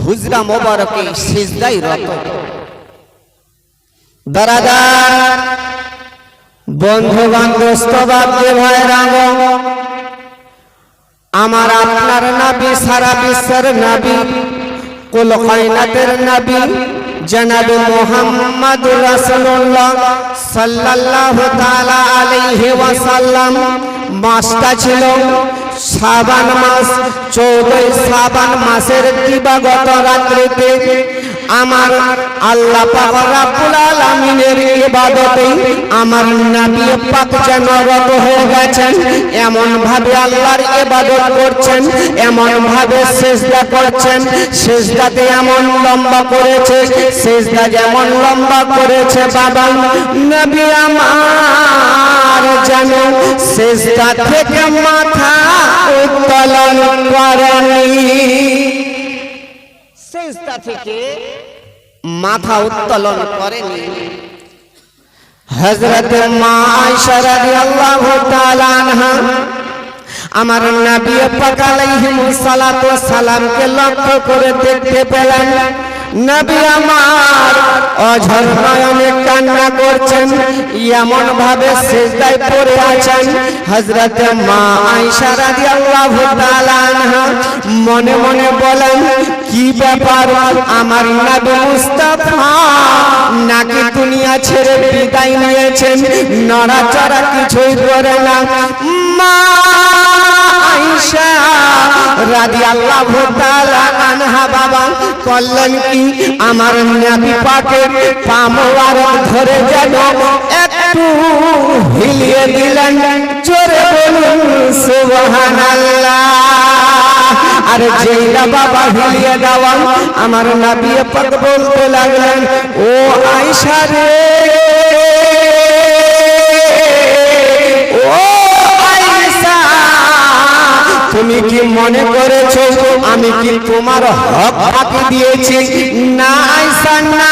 হুজরা মোবারকে সিজদায় রত। দারাদার বন্ধুগণ, দোস্ত বাপজি ভাইরা, আমার আপনার নবী, সারা বিশ্বের নবী, কুল কায়নাতের নবী জনাবে মুহাম্মদুর রাসূলুল্লাহ সাল্লাল্লাহু তাআলা আলাইহি ওয়াসাল্লাম মাসটা ছিল শাবান মাস। 14 শাবান মাসের দিবাগত রাত্রিতে আমার আল্লাহ পাক রব্বুল আলামিনের ইবাদতে আমার নবী পাক যেন রত হয়ে গেছেন। এমন ভাবে আল্লাহর ইবাদত করছেন, এমন ভাবে সিজদা করছেন, সিজদাতে এমন লম্বা করেছে, সিজদা যেমন লম্বা করেছে বাবা, নবী আমার যেন সিজদা থেকে মাথা উত্তোলন করেনি। সিজদা থেকে মাথা উত্তোলন করেনি। হযরত মা আয়েশা রাদিয়াল্লাহু তাআলা আনহা আমার নবী পাক আলাইহিস সালাতু ওয়াস সালামকে লক্ষ্য করে দেখতে পেলেন নবী আমার অঝর নয়নে কান্না করছেন, এমন ভাবে সিজদায় পড়ে আছেন। হযরত মা আয়েশা রাদিয়াল্লাহু তাআলা আনহা মনে মনে বলেন, কি ব্যাপার, আমার নবী মুস্তাফা নাকি দুনিয়া ছেড়ে বিদায় নিয়েছেন, নড়াচড়া কিছুই করে না। মা আয়েশা রাদিয়াল্লাহু তাআলা আনহা বাবা বললেন কি, আমার নবী পাকের পা মোবারক ধরে যেন একটু হিলিয়ে দিলেন। জোরে বলুন সুবহানাল্লাহ। আর যেইটা বাবা হিলিয়ে দেওয়া, আমার নবী পাক বলতে লাগলেন, ও আয়েশা রে, ও আয়েশা, তুমি কি মনে করেছো আমি কি তোমার হক ফাঁকি দিয়েছি? না আয়েশা না,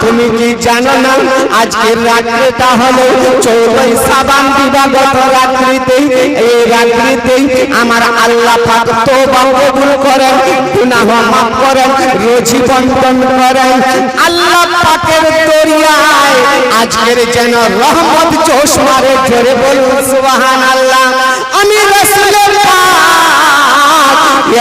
তুমি কি জানো না আজকের রাত্রিটা হলো 14 শাবান দিবাগত রাত্রিতে। এই রাত্রিতে আমার আল্লাহ পাক তওবা কবুল করেন, গুনাহ মাফ করেন, রোজি বন্টন করেন। আল্লাহ পাকের দরিয়ায় আজকের যেন রহমত জোশ মারে। জোরে বলুন সুবহানাল্লাহ। আমি রাসূলের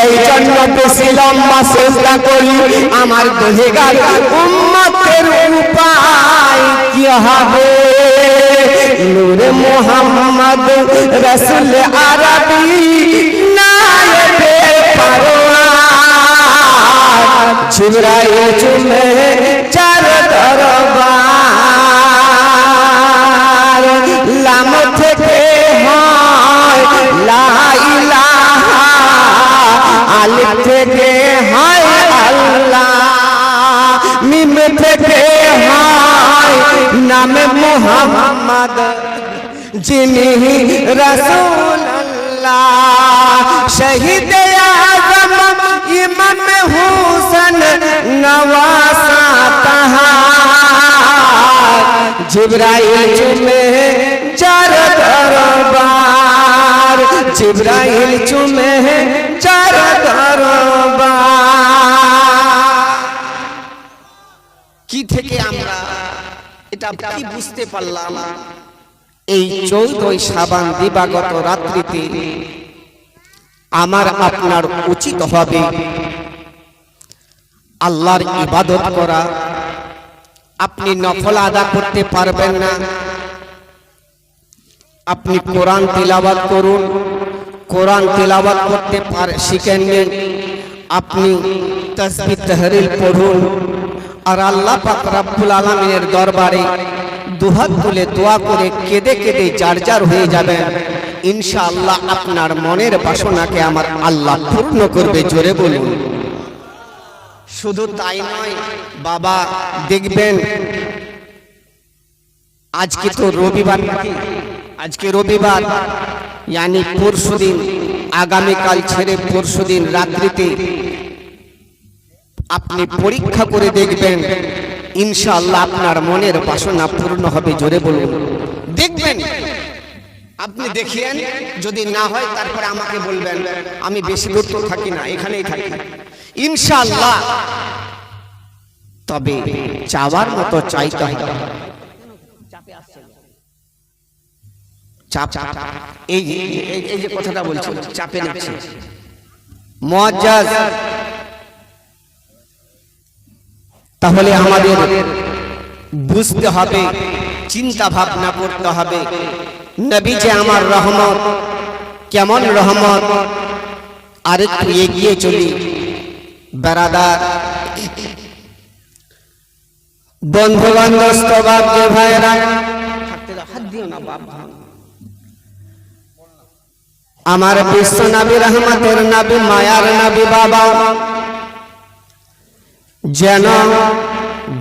এই জন্য বেশি লম্বা সিজদা করি, আমার গুনাহগার উম্মতের উপায় কি হবে? নূরে মুহাম্মদ রাসূল আরবি নায়েবে পারওয়ার, জিবরাইল চুমে চার দরবার, লাম থেকে হয় লা ইলাহা, আলিফ থেকে হয় আল্লাহ, মিম থেকে হয় নামে মুহাম্মদ, যিনি রাসূলুল্লাহ। শহীদ আযম ইমাম হুসেন নওয়াসা তাহার, জিবরাইল চুমে চার দরবার, জিবরাইল চুমে চার দরবার। কি থেকে আমরা এটা কি বুঝতে পারলাম? এই 14 শাবান দিবাগত রাত্রিতে আমার আপনার উচিত হবে আল্লাহর ইবাদত করা। আপনি নফল আদা করতে পারবেন না, আপনি কোরআন তিলাওয়াত করুন। কোরআন তিলাওয়াত করতে শিখেন, আপনি তাসবিহ তাহলিল পড়ুন। আর আল্লাহ পাক রব্বুল আলামিনের দরবারে দুহাত তুলে দোয়া করে কেঁদে কেঁদে জারজার হয়ে যাবেন। ইনশাআল্লাহ আপনার মনের বাসনাকে আমার আল্লাহ পূর্ণ করবে। জোরে বলুন। শুধু তাই নয় বাবা, দেখবেন আজকে তো রবিবার, আজকে রবিবার, यानी পরশুদিন, আগামীকাল ছেড়ে পরশুদিন রাত্রিতে আপনি পরীক্ষা করে দেখবেন, ইনশাআল্লাহ আপনার মনের বাসনা পূর্ণ হবে। জোরে বলুন। দেখবেন, আপনি দেখিয়েন, যদি না হয় তারপরে আমাকে বলবেন। আমি বেশি দূর তো থাকি না, এখানেই থাকি। ইনশাআল্লাহ। তবে চাওয়ার মতো চাইতে হবে। চাপ এই যে কথাটা বলছি, চাপে নিচ্ছে মুআজ্জাজ। তাহলে আমাদের বুঝতে হবে, চিন্তা ভাবনা করতে হবে, নবী যে আমার রহমত, কেমন রহমত। আর একটু এগিয়ে চলি বেরাদার, বন্ধু বান্ধব বাপ যে ভাইরা, হাত দিও না বাপ, আমার বিশ্ব নবী, রহমতের নবী, মায়ার নবী বাবা যেন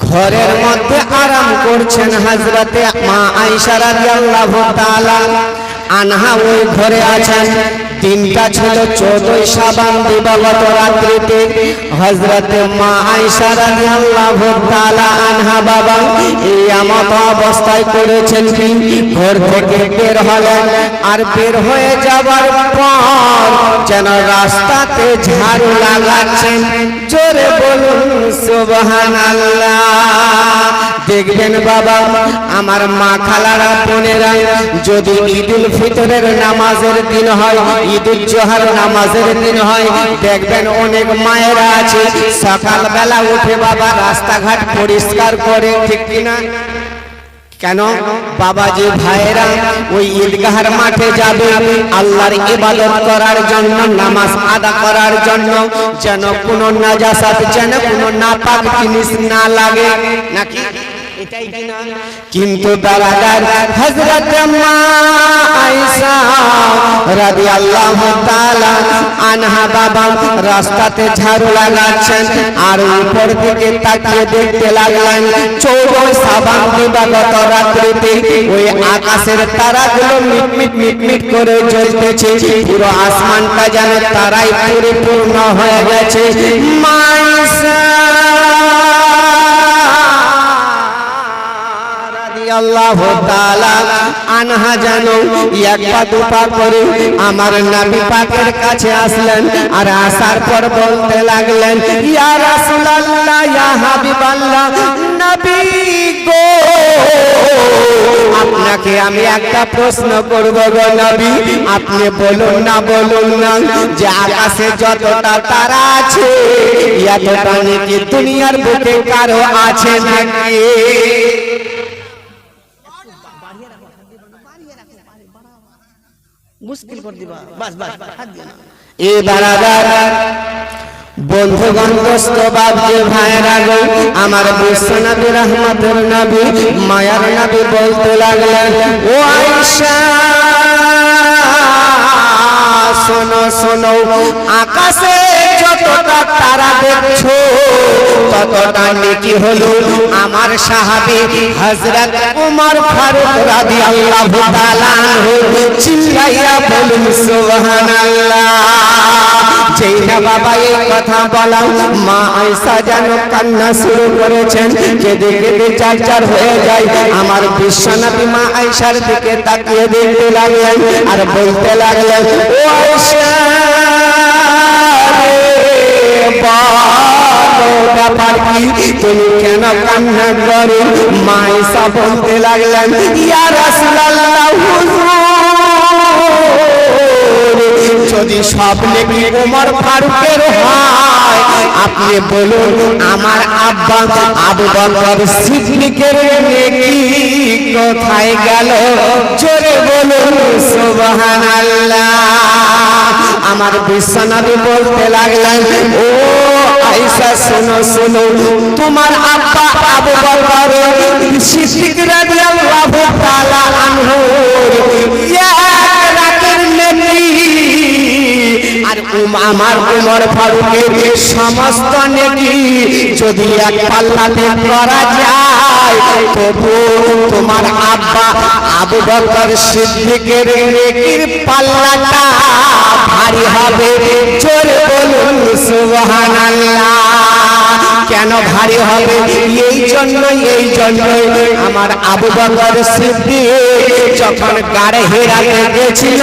ঘরের মধ্যে আরাম করছেন হযরতে মা আয়েশা রাদিয়াল্লাহু তাআলা আনহা, ওই ঘরে আছেন। দিনটা ছিল 14 শাবান দিবাগত রাত্রিতে হযরতে মা আয়েশা রাদিয়াল্লাহু তাআলা আনহা বাবা এই আমত অবস্থায় করেছেন কি, ঘর থেকে বের হলেন। আর বের হয়ে যাবার পর যেন রাস্তাতে ঝাড়ু লাগাচ্ছেন। জোরে বলুন সুবহানাল্লাহ। দেখবেন বাবা আমার মা খালারা বোনেরা, যদি ঈদুল ফিতরের নামাজের দিন হয়, ঈদুল জোহার নামাজের দিন হয়, দেখবেন অনেক মায়েরা আছে সকালবেলা উঠে বাবা রাস্তাঘাট পরিষ্কার করে, ঠিক কিনা? কেন বাবা যে ভাইয়েরা ওই ঈদগাহের মাঠে যাবে আল্লাহর ইবাদত করার জন্য, নামাজ আদা করার জন্য, যেন কোনো নাজাসাত, যেন কোনো নাপাক জিনিস না লাগে, নাকি? এটাই কিনা? কিন্তু বেরাদার হযরত মা আয়েশা রাদিয়াল্লাহু তাআলা আনহা বাবা রাস্তাতে ঝাড়ু লাগাচ্ছেন। আর উপর দিকে তাকিয়ে দেখতে লাগলেন 14 শাবান দিবাগত রাত্রিতে ওই আকাশের তারাগুলো মিটমিট মিটমিট করে জ্বলতেছে। পুরো আসমানটা যেন তারাই পরিপূর্ণ হয়ে গেছে। মা আয়েশা রাদিয়াল্লাহু তাআলা আনহা জানো এক পা দুপা করে আমার নবী পাকের কাছে আসলেন। আর আসার পর বলতে লাগলেন, ইয়া রাসূলুল্লাহ, ইয়া হাবিবাল্লাহ, নবী গো, আপনাকে আমি একটা প্রশ্ন করব গো নবী, আপনি বলুন না, বলুন না যে আকাশে যতটা তারা আছে এতটা নাকি দুনিয়ার বুকে কারো আছে নাকি? মুশকিল করে দিবা, বাস বাস হাত দিও না। এ বারাদার বন্ধুগণ, দোস্ত বাপ যে ভাইরা গো, আমার বিশ্ব নবী, রহমতের নবী, মায়ার নবী বলতে লাগলেন, ও আয়েশা শোনো শোনো, আকাশে যতটা তারা দেখছো ততটা নেকি হলো আমার সাহাবী হযরত ওমর ফারুক রাদিয়াল্লাহু তাআলা আনহু। চিল্লাইয়া বলুন সুবহানাল্লাহ। যেই না বাবা এই কথা বলা, মা আয়েশা যেন কান্না শুরু করেছেন, কেঁদে কেঁদে চারচার হয়ে যায়। আমার বিশ্বনবী মা আয়েশার দিকে তাকিয়ে দেখতে লাগলেন আর বলতে লাগলেন, ও আয়েশা ব্যাপার কি, তুমি কেন কান্না করো? মা আয়েশা বলতে লাগলেন, ইয়া রাসূলুল্লাহ, যদি সব নেকি ওমর ফারুকের হয়, আপনি বলুন আমার আব্বা আবু বকর সিদ্দিকের নেকি কোথায় গেল? জোরে বলুন সুবহানাল্লাহ। আমার বিশ্বনবী বলতে লাগলেন, ও আয়েশা শোনো শোনো, তোমার আব্বা আবু বকর সিদ্দিক রাদিয়াল্লাহু তাআলা আনহু আর আমার ওমর ফারুকের সমস্ত নেকি যদি এক পাল্লাতে করা যায়, তবু তোমার আব্বা আবু বকর সিদ্দিকের নেকির পাল্লাটা ভারী হবে। জোরে বলুন সুবহানাল্লাহ। কেন ভারী হবে? এই জন্যই আমার আবু বকর সিদ্দিক যখন গাড়ে হেরাতে গেছিল,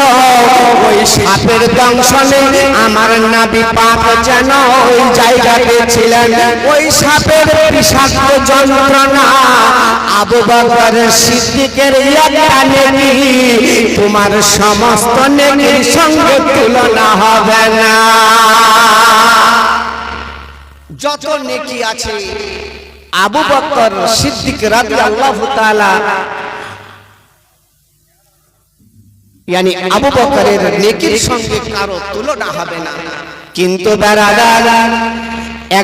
ওই সাপের দংশনে আমার নবী পাক যেন ওই জায়গাতে ছিলেন। ওই সাপের বিষাক্ত যন্ত্রণা আবু বকর সিদ্দিকের একটা নেকি তোমার সমস্ত নেকির সঙ্গে তুলনা হবে না। যত নেকি আছে আবু বকর সিদ্দিক রাদিয়াল্লাহু তাআলা यानी আবু বকরের নেকির সঙ্গে কারো তুলনা হবে না। কিন্তু বেরাদার